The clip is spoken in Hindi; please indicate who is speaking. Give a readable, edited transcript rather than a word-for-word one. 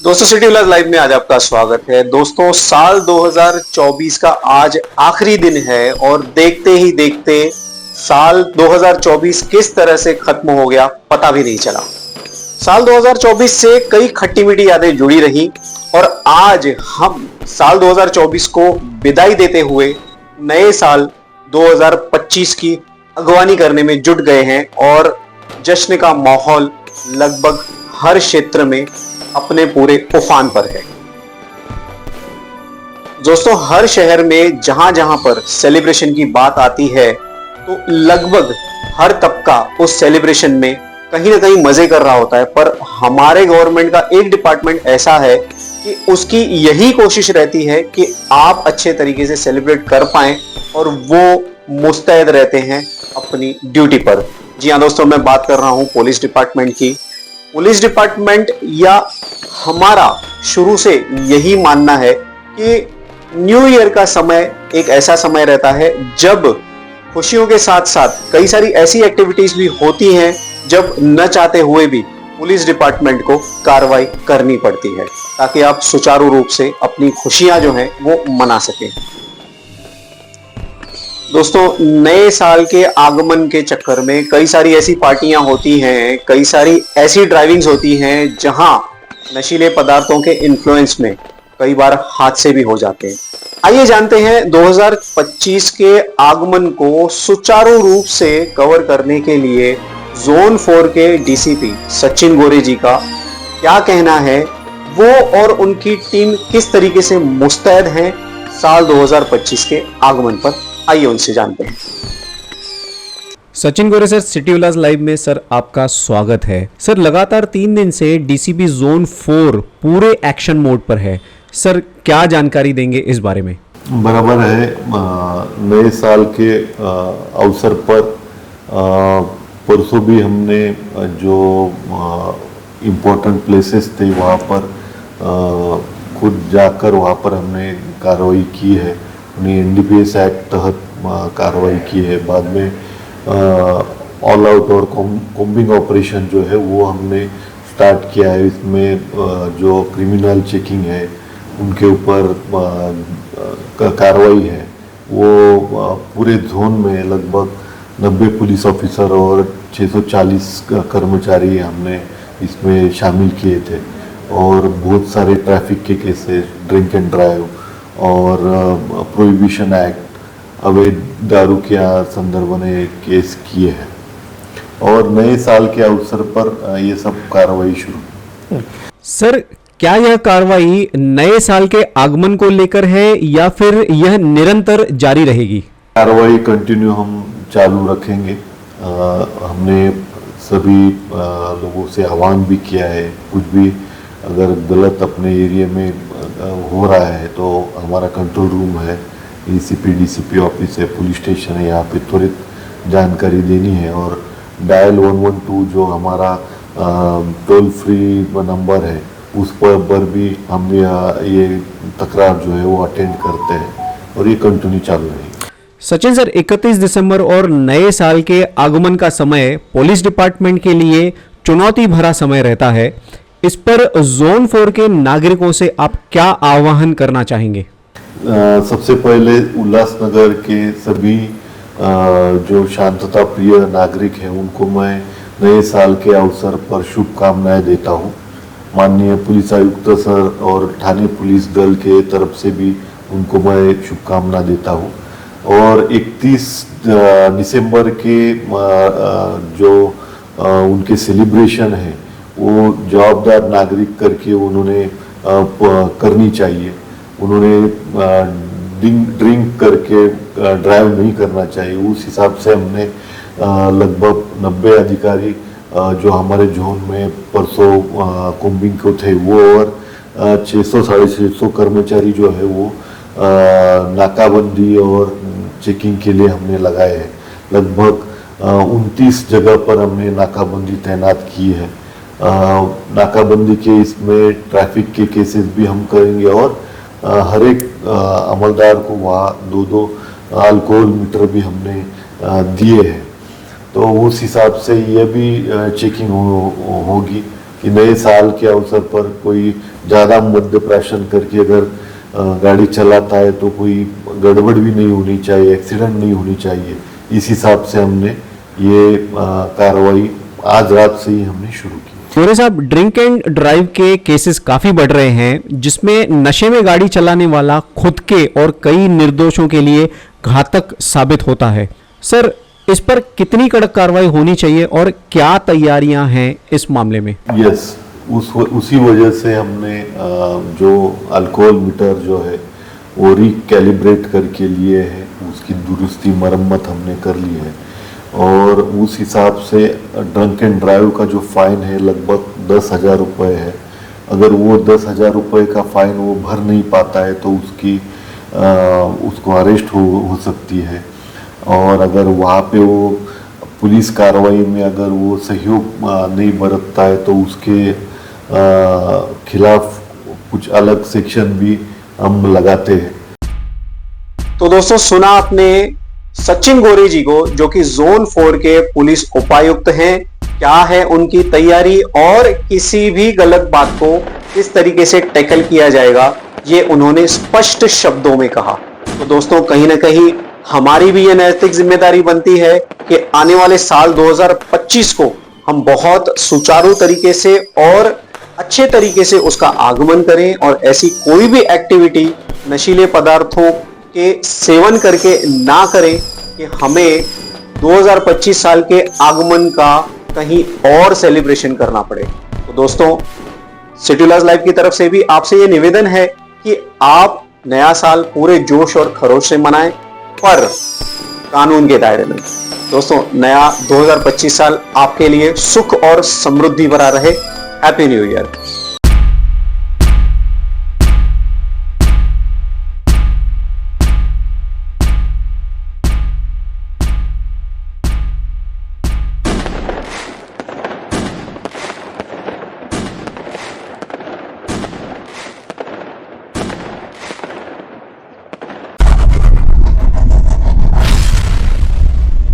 Speaker 1: दोस्तों सिटी प्लस लाइव में आज आपका स्वागत है। दोस्तों साल 2024 का आज आखिरी दिन है और देखते ही देखते साल 2024 किस तरह से खत्म हो गया पता भी नहीं चला। साल 2024 से कई खट्टी मीठी यादें जुड़ी रही और आज हम साल 2024 को विदाई देते हुए नए साल 2025 की अगवानी करने में जुट गए हैं और जश्न का माहौल लगभग हर क्षेत्र में अपने पूरे उफान पर है। दोस्तों हर शहर में जहां जहां पर सेलिब्रेशन की बात आती है तो लगभग हर तबका उस सेलिब्रेशन में कहीं ना कहीं मजे कर रहा होता है, पर हमारे गवर्नमेंट का एक डिपार्टमेंट ऐसा है कि उसकी यही कोशिश रहती है कि आप अच्छे तरीके से सेलिब्रेट कर पाएं और वो मुस्तैद रहते हैं अपनी ड्यूटी पर। जी हाँ दोस्तों, मैं बात कर रहा हूं पुलिस डिपार्टमेंट की। पुलिस डिपार्टमेंट या हमारा शुरू से यही मानना है कि न्यू ईयर का समय एक ऐसा समय रहता है जब खुशियों के साथ साथ कई सारी ऐसी एक्टिविटीज भी होती हैं जब न चाहते हुए भी पुलिस डिपार्टमेंट को कार्रवाई करनी पड़ती है ताकि आप सुचारू रूप से अपनी खुशियां जो हैं वो मना सकें। दोस्तों नए साल के आगमन के चक्कर में कई सारी ऐसी पार्टियां होती हैं, कई सारी ऐसी ड्राइविंग्स होती हैं जहां नशीले पदार्थों के इन्फ्लुएंस में कई बार हादसे भी हो जाते हैं। आइए जानते हैं 2025 के आगमन को सुचारू रूप से कवर करने के लिए जोन 4 के डीसीपी सचिन गोरे जी का क्या कहना है, वो और उनकी टीम किस तरीके से मुस्तैद हैं साल 2025 के आगमन पर। आइए उनसे जानते हैं।
Speaker 2: सचिन गोरे सर, सिटी प्लस लाइव में सर आपका स्वागत है। सर लगातार 3 दिन से डीसीपी जोन 4 पूरे एक्शन मोड पर है। सर क्या जानकारी देंगे इस बारे में?
Speaker 3: बराबर है। नए साल के अवसर पर परसों भी हमने जो इम्पोर्टेंट प्लेसेस थे वहाँ पर खुद जाकर वहाँ पर हमने कार्रवाई की है। उन्हें एनडीपीएस एक्ट तहत कार्रवाई की है। बाद में ऑल आउट और कॉम्बिंग ऑपरेशन जो है वो हमने स्टार्ट किया है। इसमें जो क्रिमिनल चेकिंग है उनके ऊपर कार्रवाई है वो पूरे जोन में लगभग 90 पुलिस ऑफिसर और 640 कर्मचारी हमने इसमें शामिल किए थे और बहुत सारे ट्रैफिक के केसेस, ड्रिंक एंड ड्राइव और प्रोहिबिशन एक्ट, अवैध दारू के संदर्भ में केस किए हैं और नए साल के अवसर पर ये सब कार्रवाई शुरू।
Speaker 2: सर क्या यह कार्रवाई नए साल के आगमन को लेकर है या फिर यह निरंतर जारी रहेगी?
Speaker 3: कार्रवाई कंटिन्यू हम चालू रखेंगे। हमने सभी लोगों से आह्वान भी किया है, कुछ भी अगर गलत अपने एरिया में हो रहा है तो हमारा कंट्रोल रूम है, एसीपी डीसीपी ऑफिस है, पुलिस स्टेशन है, यहाँ पे त्वरित जानकारी देनी है और डायल 112 जो हमारा टोल फ्री नंबर है उस पर भी हम ये तकरार जो है वो अटेंड करते हैं और ये कंटिन्यू चालू रहेगी।
Speaker 2: सचिन सर, 31 दिसंबर और नए साल के आगमन का समय पुलिस डिपार्टमेंट के लिए चुनौती भरा समय रहता है। इस पर जोन 4 के नागरिकों से आप क्या आह्वान करना चाहेंगे?
Speaker 3: सबसे पहले उल्लासनगर के सभी जो शांतता प्रिय नागरिक हैं उनको मैं नए साल के अवसर पर शुभकामनाएं देता हूं। माननीय पुलिस आयुक्त सर और थाने पुलिस दल के तरफ से भी उनको मैं शुभकामना देता हूं और 31 दिसंबर के जो उनके सेलिब्रेशन है वो जवाबदार नागरिक करके उन्होंने करनी चाहिए। उन्होंने ड्रिंक करके ड्राइव नहीं करना चाहिए। उस हिसाब से हमने लगभग 90 अधिकारी जो हमारे जोन में परसों कोम्बिंग को थे वो और 600-650 कर्मचारी जो है वो नाकाबंदी और चेकिंग के लिए हमने लगाए हैं। लगभग 29 जगह पर हमने नाकाबंदी तैनात की है। नाकाबंदी के इसमें ट्रैफिक के केसेस भी हम करेंगे और हर एक अमलदार को वहाँ 2-2 अल्कोहल मीटर भी हमने दिए हैं। तो उस हिसाब से ये भी चेकिंग होगी कि नए साल के अवसर पर कोई ज़्यादा मद्यप्राशन करके अगर गाड़ी चलाता है तो कोई गड़बड़ भी नहीं होनी चाहिए, एक्सीडेंट नहीं होनी चाहिए। इस हिसाब से हमने ये कार्रवाई आज रात से ही हमने शुरू की।
Speaker 2: मोरे साहब, ड्रिंक एंड ड्राइव के केसेस काफी बढ़ रहे हैं जिसमें नशे में गाड़ी चलाने वाला खुद के और कई निर्दोषों के लिए घातक साबित होता है। सर, इस पर कितनी कड़क कार्रवाई होनी चाहिए और क्या तैयारियां हैं इस मामले में?
Speaker 3: यस, उसी वजह से हमने जो अल्कोहल मीटर जो है वो रिकैलिब्रेट करके लिए है, उसकी दुरुस्ती मरम्मत हमने कर ली है और उस हिसाब से ड्रंक एंड ड्राइव का जो फाइन है लगभग 10,000 रुपये है। अगर वो 10,000 रुपये का फाइन वो भर नहीं पाता है तो उसको अरेस्ट हो सकती है। और अगर वहाँ पे वो पुलिस कार्रवाई में अगर वो सहयोग नहीं बरतता है तो उसके खिलाफ कुछ अलग सेक्शन भी हम लगाते हैं।
Speaker 1: तो दोस्तों, सुना आपने सचिन गोरे जी को, जो कि जोन 4 के पुलिस उपायुक्त हैं। क्या है उनकी तैयारी और किसी भी गलत बात को किस तरीके से टैकल किया जाएगा, ये उन्होंने स्पष्ट शब्दों में कहा। तो दोस्तों, कहीं ना कहीं हमारी भी ये नैतिक जिम्मेदारी बनती है कि आने वाले साल 2025 को हम बहुत सुचारू तरीके से और अच्छे तरीके से उसका आगमन करें और ऐसी कोई भी एक्टिविटी नशीले पदार्थों के सेवन करके ना करें कि हमें 2025 साल के आगमन का कहीं और सेलिब्रेशन करना पड़े। तो दोस्तों, सिटी न्यूज़ लाइव की तरफ से भी आपसे ये निवेदन है कि आप नया साल पूरे जोश और खरोश से मनाएं, पर कानून के दायरे में। दोस्तों, नया 2025 साल आपके लिए सुख और समृद्धि भरा रहे। Happy new year.